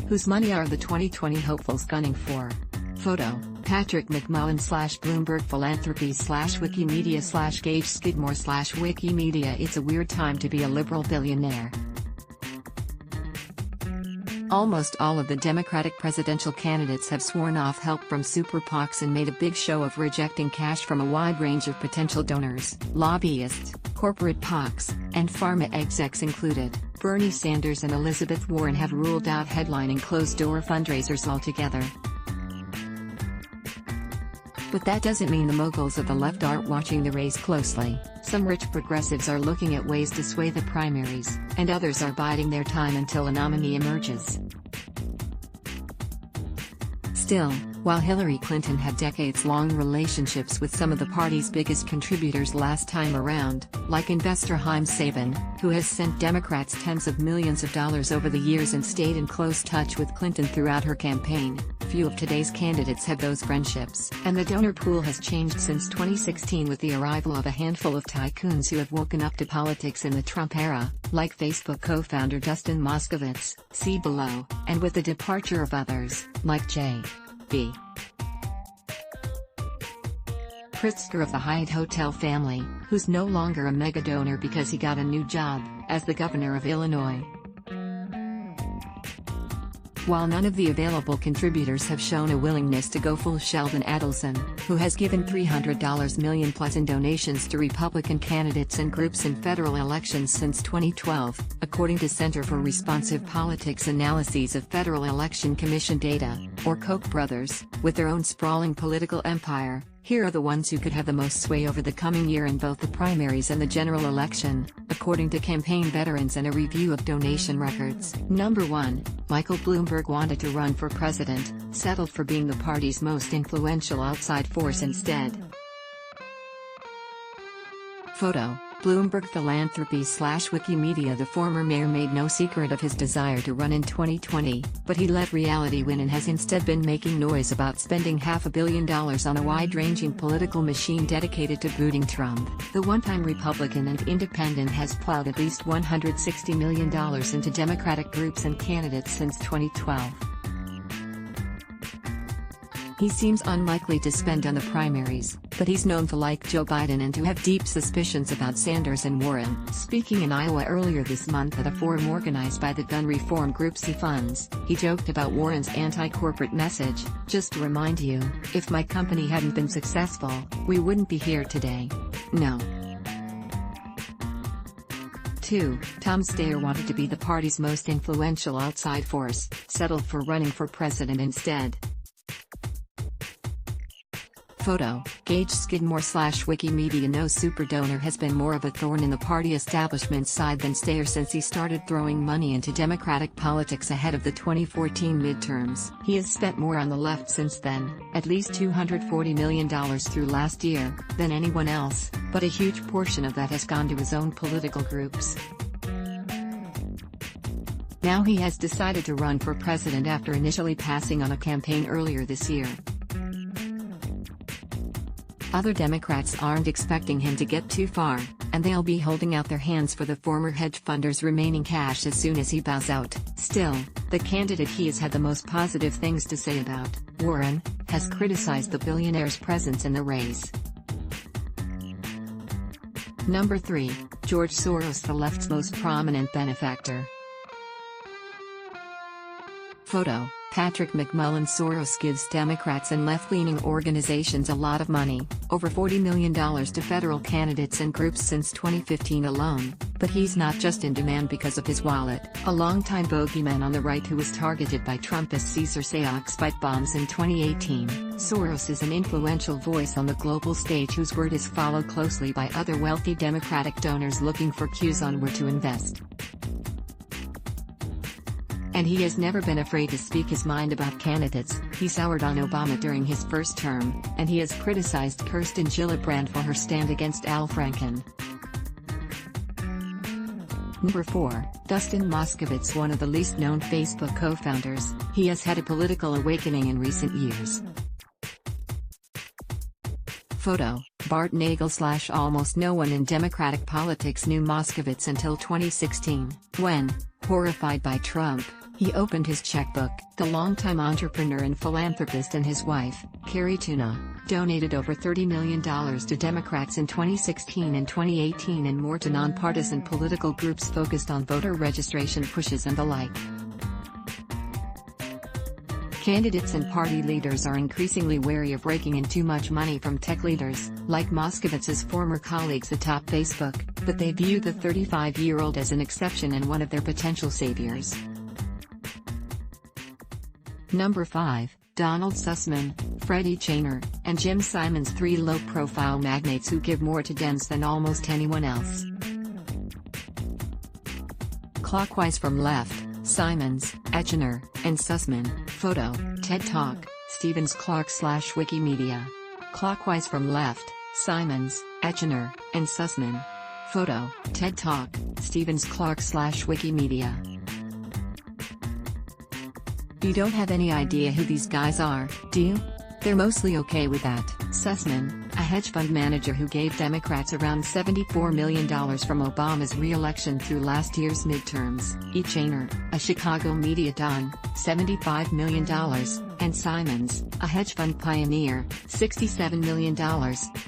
Whose money are the 2020 hopefuls gunning for? Photo: Patrick McMullan / Bloomberg Philanthropies / Wikimedia / Gage Skidmore / Wikimedia. It's a weird time to be a liberal billionaire. Almost all of the Democratic presidential candidates have sworn off help from super PACs and made a big show of rejecting cash from a wide range of potential donors, lobbyists, corporate PACs, and pharma execs included. Bernie Sanders and Elizabeth Warren have ruled out headlining closed-door fundraisers altogether. But that doesn't mean the moguls of the left aren't watching the race closely. Some rich progressives are looking at ways to sway the primaries, and others are biding their time until a nominee emerges. Still, while Hillary Clinton had decades-long relationships with some of the party's biggest contributors last time around, like investor Haim Saban, who has sent Democrats tens of millions of dollars over the years and stayed in close touch with Clinton throughout her campaign, few of today's candidates have those friendships. And the donor pool has changed since 2016 with the arrival of a handful of tycoons who have woken up to politics in the Trump era, like Facebook co-founder Dustin Moskovitz, see below, and with the departure of others, like J.B. Pritzker of the Hyatt Hotel family, who's no longer a mega donor because he got a new job as the governor of Illinois. While none of the available contributors have shown a willingness to go full Sheldon Adelson, who has given $300 million plus in donations to Republican candidates and groups in federal elections since 2012, according to Center for Responsive Politics Analyses of Federal Election Commission data, or Koch brothers, with their own sprawling political empire. Here are the ones who could have the most sway over the coming year in both the primaries and the general election, according to campaign veterans and a review of donation records. Number 1, Michael Bloomberg wanted to run for president, settled for being the party's most influential outside force instead. Photo: Bloomberg Philanthropies / Wikimedia. The former mayor made no secret of his desire to run in 2020, but he let reality win and has instead been making noise about spending $500 million on a wide-ranging political machine dedicated to booting Trump. The one-time Republican and independent has plowed at least $160 million into Democratic groups and candidates since 2012. He seems unlikely to spend on the primaries, but he's known to like Joe Biden and to have deep suspicions about Sanders and Warren. Speaking in Iowa earlier this month at a forum organized by the gun reform groups he funds, he joked about Warren's anti-corporate message. "Just to remind you, if my company hadn't been successful, we wouldn't be here today. No." 2. Tom Steyer wanted to be the party's most influential outside force, settled for running for president instead. Photo: Gage Skidmore / Wikimedia. No super donor has been more of a thorn in the party establishment's side than Steyer since he started throwing money into Democratic politics ahead of the 2014 midterms. He has spent more on the left since then, at least $240 million through last year, than anyone else, but a huge portion of that has gone to his own political groups. Now he has decided to run for president after initially passing on a campaign earlier this year. Other Democrats aren't expecting him to get too far, and they'll be holding out their hands for the former hedge funder's remaining cash as soon as he bows out. Still, the candidate he has had the most positive things to say about, Warren, has criticized the billionaire's presence in the race. Number 3, George Soros, the left's most prominent benefactor. Photo: Patrick McMullan. Soros gives Democrats and left-leaning organizations a lot of money, over $40 million to federal candidates and groups since 2015 alone, but he's not just in demand because of his wallet. A longtime bogeyman on the right who was targeted by Trumpist Cesar Sayoc spike bombs in 2018, Soros is an influential voice on the global stage whose word is followed closely by other wealthy Democratic donors looking for cues on where to invest. And he has never been afraid to speak his mind about candidates. He soured on Obama during his first term, and he has criticized Kirsten Gillibrand for her stand against Al Franken. Number 4, Dustin Moskovitz. One of the least known Facebook co-founders, he has had a political awakening in recent years. Photo: Bart Nagel / almost no one in Democratic politics knew Moskovitz until 2016, when, horrified by Trump, He opened his checkbook. The longtime entrepreneur and philanthropist and his wife, Carrie Tuna, donated over $30 million to Democrats in 2016 and 2018 and more to nonpartisan political groups focused on voter registration pushes and the like. Candidates and party leaders are increasingly wary of raking in too much money from tech leaders, like Moskowitz's former colleagues atop Facebook, but they view the 35-year-old as an exception and one of their potential saviors. Number 5, Donald Sussman, Freddie Chainer, and Jim Simons, three low-profile magnates who give more to Dems than almost anyone else. Clockwise from left, Simons, Echner, and Sussman. Photo, TED Talk, Stevens Clark / Wikimedia. Clockwise from left, Simons, Echner, and Sussman. Photo, TED Talk, Stevens Clark / Wikimedia. You don't have any idea who these guys are, do you? They're mostly okay with that. Sussman, a hedge fund manager who gave Democrats around $74 million from Obama's re-election through last year's midterms. Echner, a Chicago media don, $75 million, and Simons, a hedge fund pioneer, $67 million,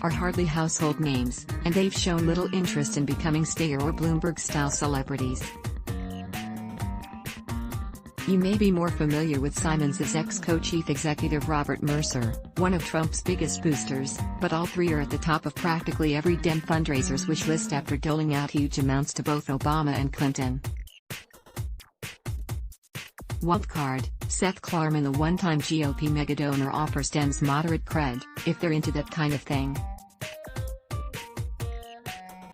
are hardly household names, and they've shown little interest in becoming Steyer or Bloomberg-style celebrities. You may be more familiar with Simons' ex-co-chief executive Robert Mercer, one of Trump's biggest boosters, but all three are at the top of practically every Dem fundraiser's wish list after doling out huge amounts to both Obama and Clinton. Wildcard, Seth Klarman, the one-time GOP megadonor, offers Dems moderate cred, if they're into that kind of thing.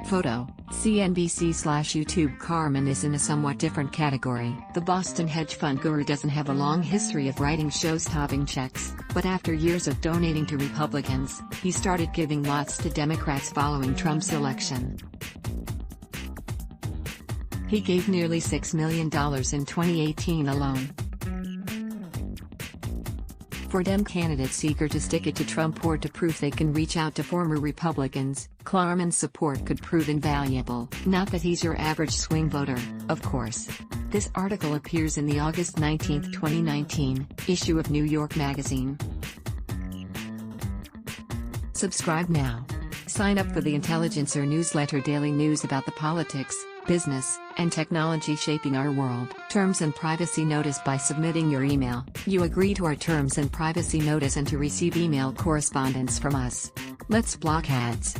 Photo, CNBC/YouTube. Klarman is in a somewhat different category. The Boston hedge fund guru doesn't have a long history of writing show-stopping checks, but after years of donating to Republicans, he started giving lots to Democrats following Trump's election. He gave nearly $6 million in 2018 alone. For Dem candidates eager to stick it to Trump or to prove they can reach out to former Republicans, Klarman's support could prove invaluable. Not that he's your average swing voter, of course. This article appears in the August 19, 2019, issue of New York Magazine. Subscribe now. Sign up for the Intelligencer newsletter, daily news about the politics, business, and technology shaping our world. Terms and privacy notice. By submitting your email, you agree to our terms and privacy notice and to receive email correspondence from us. Let's block ads.